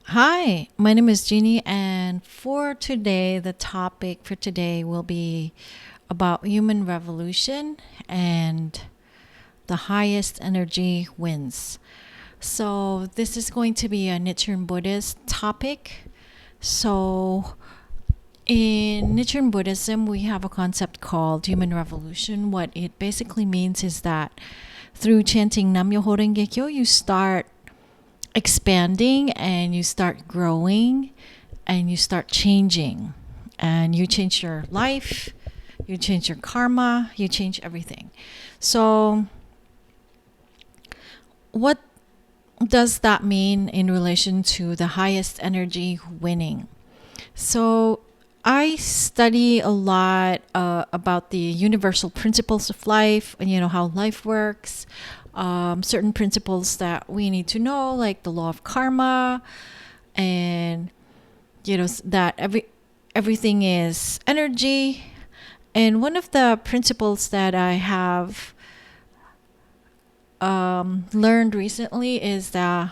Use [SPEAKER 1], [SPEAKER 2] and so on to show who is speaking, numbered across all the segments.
[SPEAKER 1] Hi, my name is Jeannie, and for today, the topic for today will be about human revolution and the highest energy wins. So, this is going to be a Nichiren Buddhist topic. So, in Nichiren Buddhism, we have a concept called human revolution. What it basically means is that through chanting Nam Myoho Renge Kyo, you start expanding and you start growing and you start changing, and you change your life, you change your karma, you change everything. So what does that mean in relation to the highest energy winning? So I study a lot about the universal principles of life, and how life works. Certain principles that we need to know, like the law of karma, and that everything is energy. And one of the principles that I have learned recently is the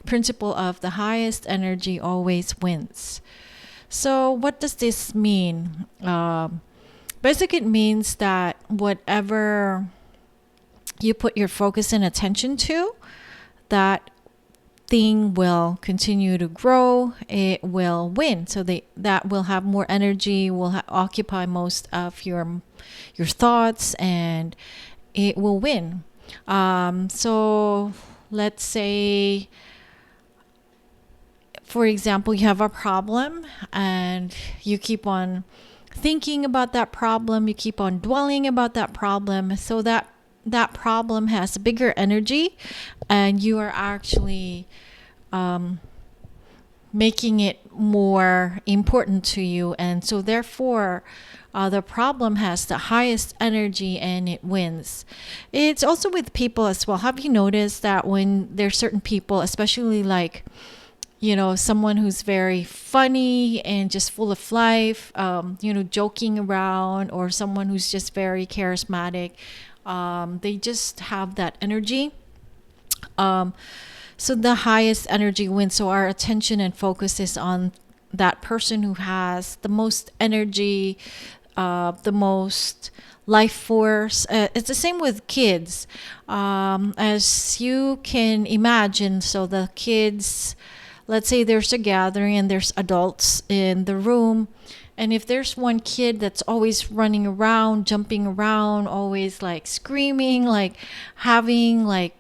[SPEAKER 1] principle of the highest energy always wins. So what does this mean? Basically, it means that whatever you put your focus and attention to, that thing will continue to grow. It will win. So that will have more energy, will occupy most of your thoughts, and it will win. So let's say, for example, you have a problem and you keep on thinking about that problem, you keep on dwelling about that problem, so that problem has bigger energy, and you are actually making it more important to you. And so therefore, the problem has the highest energy and it wins. It's also with people as well. Have you noticed that when there's certain people, especially like someone who's very funny and just full of life, joking around, or someone who's just very charismatic, they just have that energy. So the highest energy wins. So our attention and focus is on that person who has the most energy, the most life force. It's the same with kids. As you can imagine, so the kids, let's say there's a gathering and there's adults in the room. And if there's one kid that's always running around, jumping around, always like screaming, like having like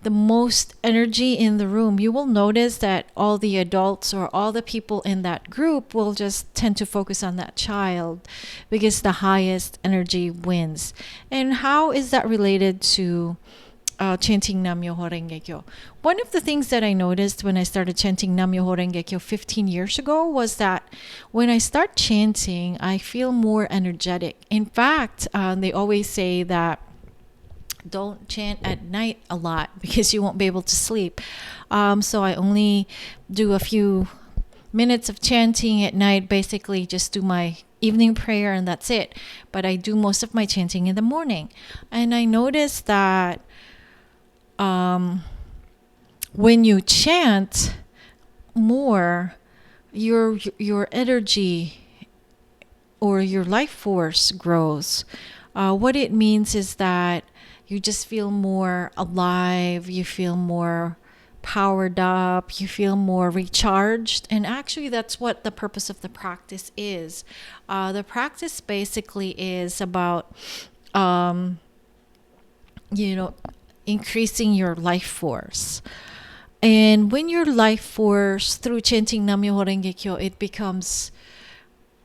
[SPEAKER 1] the most energy in the room, you will notice that all the adults or all the people in that group will just tend to focus on that child because the highest energy wins. And how is that related to chanting Nam Myoho Renge Kyo? One of the things that I noticed when I started chanting Nam Myoho Renge Kyo 15 years ago was that when I start chanting, I feel more energetic. In fact, they always say that don't chant at night a lot because you won't be able to sleep. So I only do a few minutes of chanting at night, basically just do my evening prayer and that's it. But I do most of my chanting in the morning. And I noticed that when you chant more, your energy or your life force grows. What it means is that you just feel more alive, you feel more powered up, you feel more recharged. And actually, that's what the purpose of the practice is. The practice basically is about, increasing your life force. And when your life force, through chanting Nam Myoho Renge Kyo, it becomes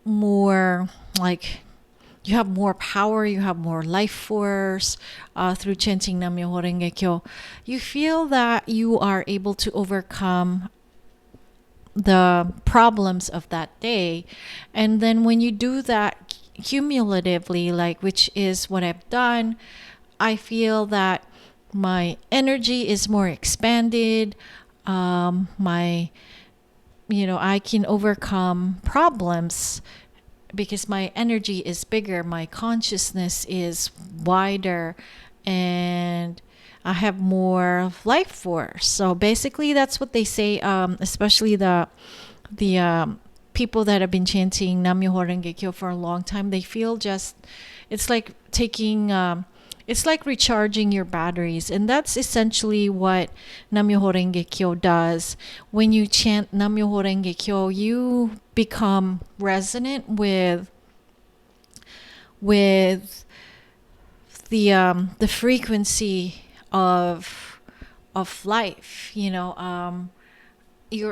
[SPEAKER 1] more like you have more power, you have more life force through chanting Nam Myoho Renge Kyo. You feel that you are able to overcome the problems of that day. And then when you do that cumulatively, like which is what I've done, I feel that my energy is more expanded. I can overcome problems because my energy is bigger, my consciousness is wider, and I have more life force. So basically, that's what they say. Especially the people that have been chanting Nam Myoho Renge Kyo for a long time. They feel just it's like taking. It's like recharging your batteries, and that's essentially what Nam Myoho Renge Kyo does. When you chant Nam Myoho Renge Kyo, you become resonant with the frequency of life. You're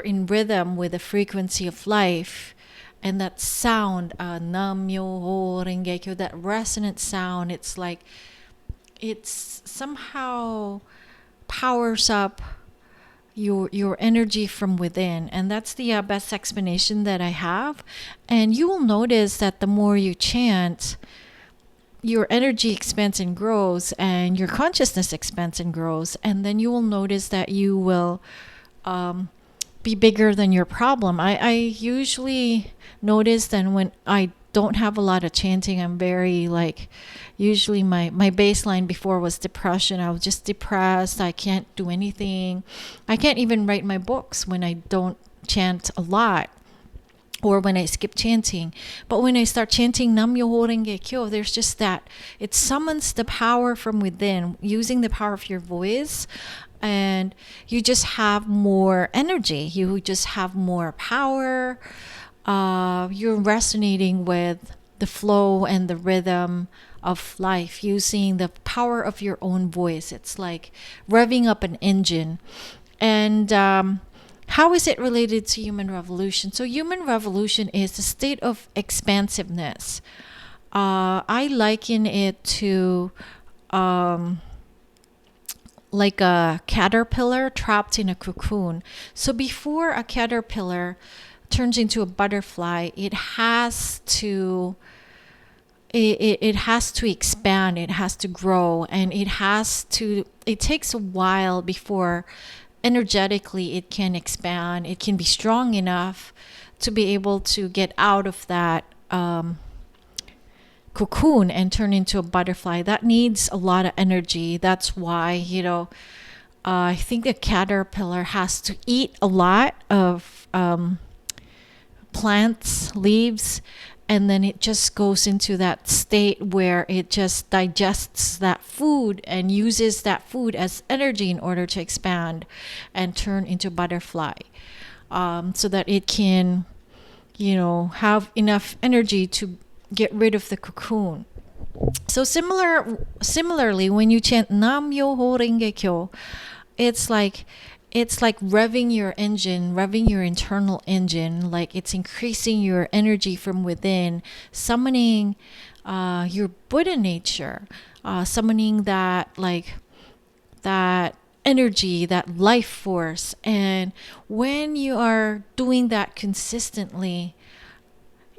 [SPEAKER 1] in rhythm with the frequency of life, and that sound, Nam Myoho Renge Kyo, that resonant sound. It's like it's somehow powers up your energy from within, and that's the best explanation that I have. And you will notice that the more you chant, your energy expands and grows, and your consciousness expands and grows, and then you will notice that you will be bigger than your problem. I usually notice that when I don't have a lot of chanting, I'm very usually my baseline before was depression. I was just depressed. I can't do anything. I can't even write my books when I don't chant a lot, or when I skip chanting. But when I start chanting Nam Myoho Renge Kyo, there's just that. It summons the power from within, using the power of your voice. And you just have more energy. You just have more power. You're resonating with the flow and the rhythm of life, using the power of your own voice. It's like revving up an engine. And how is it related to human revolution? So human revolution is a state of expansiveness. I liken it to like a caterpillar trapped in a cocoon. So before a caterpillar turns into a butterfly, it has to expand, it has to grow, and it takes a while before energetically it can expand. It can be strong enough to be able to get out of that cocoon and turn into a butterfly. That needs a lot of energy. That's why I think the caterpillar has to eat a lot of plants, leaves, and then it just goes into that state where it just digests that food and uses that food as energy in order to expand and turn into a butterfly, so that it can have enough energy to get rid of the cocoon. So similarly, when you chant Nam Myoho Renge Kyo, it's like revving your engine, revving your internal engine. Like it's increasing your energy from within, summoning your Buddha nature, summoning that energy, that life force. And when you are doing that consistently,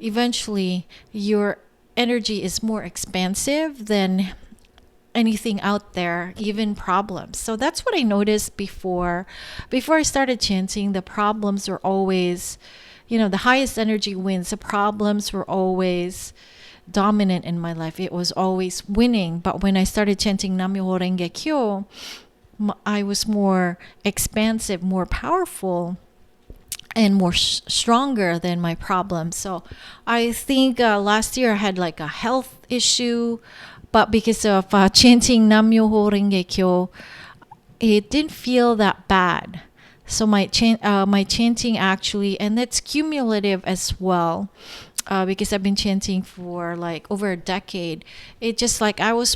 [SPEAKER 1] eventually your energy is more expansive than anything out there, even problems. So that's what I noticed before I started chanting. The problems were always, the highest energy wins. The problems were always dominant in my life. It was always winning. But when I started chanting Nam Myoho Renge Kyo, I was more expansive, more powerful, and more stronger than my problems. So I think last year I had like a health issue, but because of chanting Nam Myoho Renge Kyo, it didn't feel that bad. So my chanting actually, and that's cumulative as well, because I've been chanting for like over a decade. It just like I was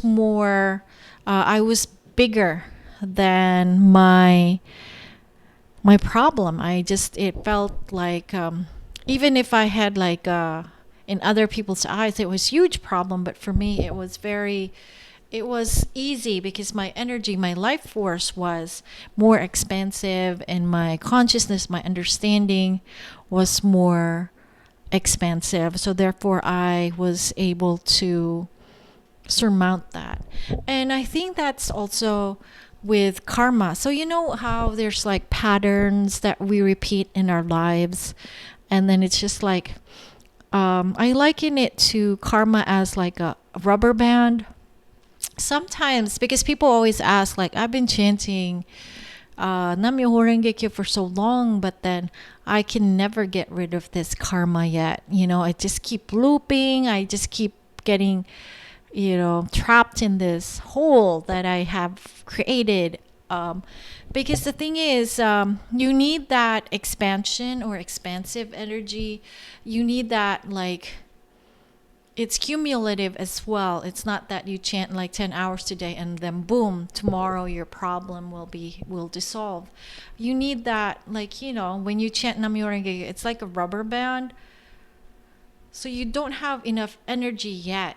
[SPEAKER 1] bigger than my problem. It felt like even if I had like in other people's eyes it was huge problem, but for me it was easy because my energy, my life force was more expansive, and my consciousness, my understanding was more expansive. So therefore I was able to surmount that. And I think that's also with karma. So you know how there's like patterns that we repeat in our lives, and then it's just like I liken it to karma as like a rubber band. sometimes, because people always ask, like, I've been chanting Nam Myoho Renge Kyo for so long, but then I can never get rid of this karma yet. I just keep looping. I just keep getting, trapped in this hole that I have created. Because the thing is, you need that expansion or expansive energy. You need that, like, it's cumulative as well. It's not that you chant like 10 hours today and then boom, tomorrow your problem will dissolve. You need that, like, when you chant Nam Myoho Renge Kyo, it's like a rubber band. So you don't have enough energy yet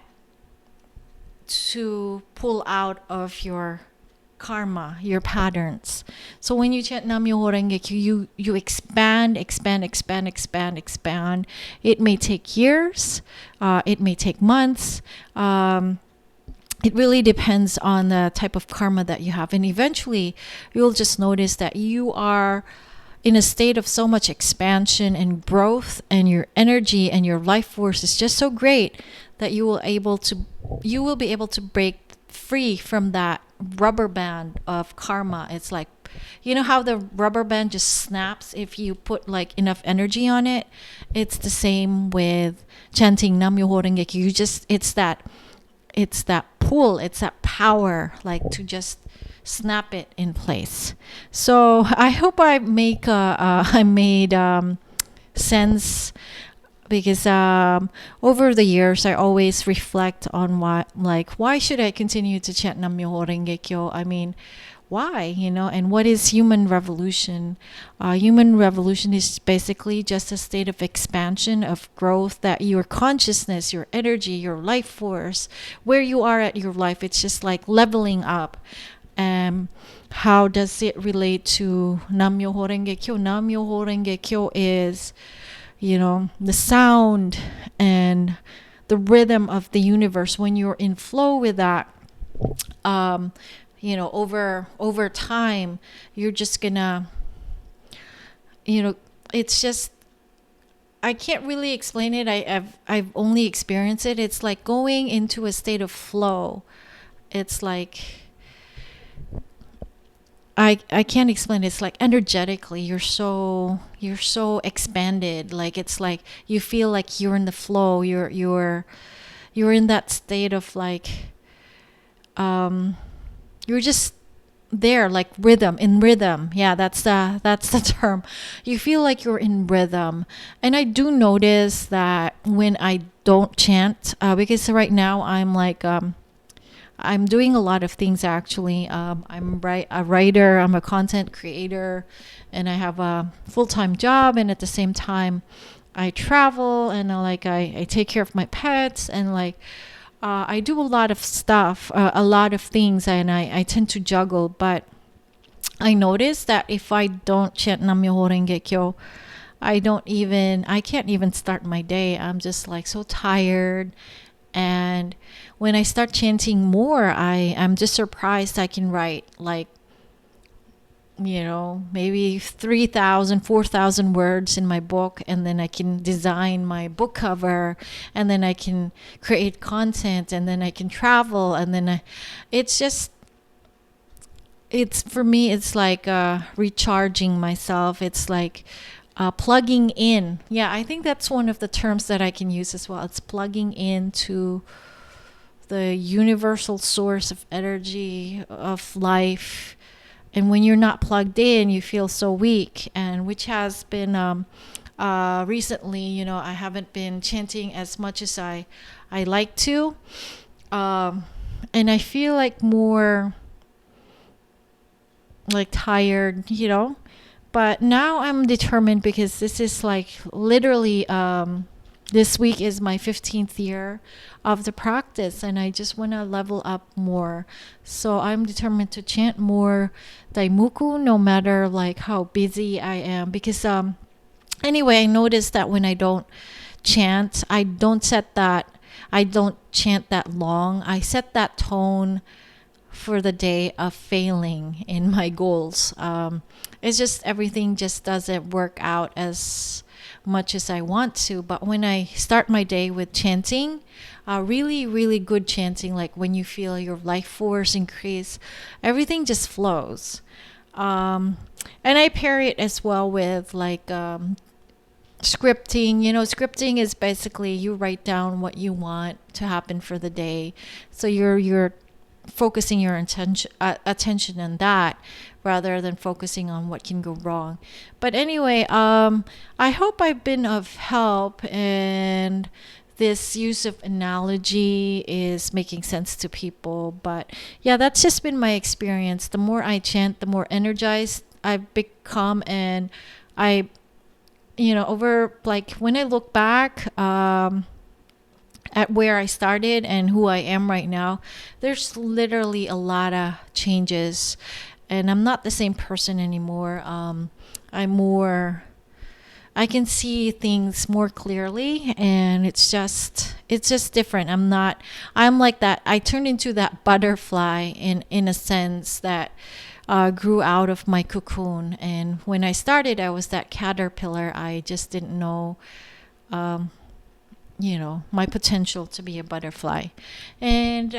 [SPEAKER 1] to pull out of your karma, your patterns. So when you chant Nam Myoho Renge Kyo, you expand. It may take years, it may take months. It really depends on the type of karma that you have, and eventually you'll just notice that you are in a state of so much expansion and growth, and your energy and your life force is just so great that you will be able to break free from that rubber band of karma. It's like, how the rubber band just snaps if you put like enough energy on it. It's the same with chanting Nam Myoho Renge Kyo. It's that pull, it's that power, like to just snap it in place. So I hope I made sense, because over the years I always reflect on why should I continue to chant Nam Myoho Renge Kyo? I mean, why, and what is human revolution? Human revolution is basically just a state of expansion, of growth, that your consciousness, your energy, your life force, where you are at your life, it's just like leveling up. How does it relate to Nam Myoho Renge Kyo? Nam Myoho Renge Kyo is, the sound and the rhythm of the universe. When you're in flow with that, over time, you're just gonna, it's just, I can't really explain it. I've only experienced it. It's like going into a state of flow. It's like, I can't explain it. It's like energetically you're so expanded. Like, it's like you feel like you're in the flow. You're in that state of like, you're just there, like in rhythm. Yeah, that's the term. You feel like you're in rhythm. And I do notice that when I don't chant, because right now I'm like, I'm doing a lot of things actually. I'm a writer, I'm a content creator, and I have a full-time job, and at the same time I travel, and I take care of my pets, and I do a lot of stuff, a lot of things, and I tend to juggle. But I notice that if I don't chant Nam Myoho Renge Kyo, I can't even start my day. I'm just like so tired. And when I start chanting more, I'm just surprised I can write like, maybe 3,000, 4,000 words in my book, and then I can design my book cover, and then I can create content, and then I can travel, and then for me, it's like recharging myself. It's like plugging in. Yeah, I think that's one of the terms that I can use as well. It's plugging into the universal source of energy, of life. And when you're not plugged in, you feel so weak. And which has been recently, I haven't been chanting as much as I like to. And I feel like more like tired, But now I'm determined, because this is like literally, this week is my 15th year of the practice, and I just want to level up more. So I'm determined to chant more Daimuku, no matter like how busy I am. Because anyway, I noticed that when I don't chant, I don't chant that long. I set that tone for the day of failing in my goals. It's just everything just doesn't work out as much as I want to. But when I start my day with chanting, really, really good chanting, like when you feel your life force increase, everything just flows. Um, and I pair it as well with like scripting. Scripting is basically you write down what you want to happen for the day. So you're focusing your attention on that rather than focusing on what can go wrong. But anyway, I hope I've been of help, and this use of analogy is making sense to people. But yeah, that's just been my experience. The more I chant, the more energized I've become. And I, over like when I look back, at where I started and who I am right now, there's literally a lot of changes, and I'm not the same person anymore. I can see things more clearly, and it's just different. I'm like that. I turned into that butterfly in a sense that grew out of my cocoon. And when I started, I was that caterpillar. I just didn't know, my potential to be a butterfly. And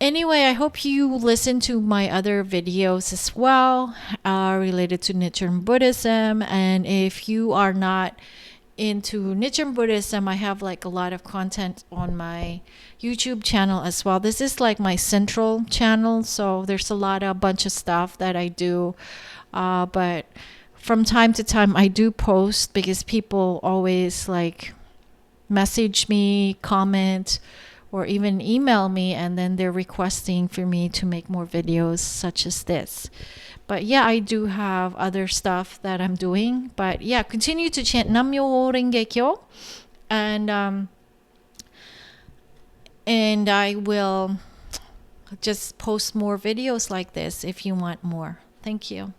[SPEAKER 1] anyway, I hope you listen to my other videos as well, related to Nichiren Buddhism. And if you are not into Nichiren Buddhism, I have like a lot of content on my YouTube channel as well. This is like my central channel, so there's a bunch of stuff that I do. But from time to time, I do post because people always like message me, comment, or even email me, and then they're requesting for me to make more videos such as this. But yeah, I do have other stuff that I'm doing. But yeah, continue to chant Nam Myoho Renge Kyo, and I will just post more videos like this if you want more. Thank you.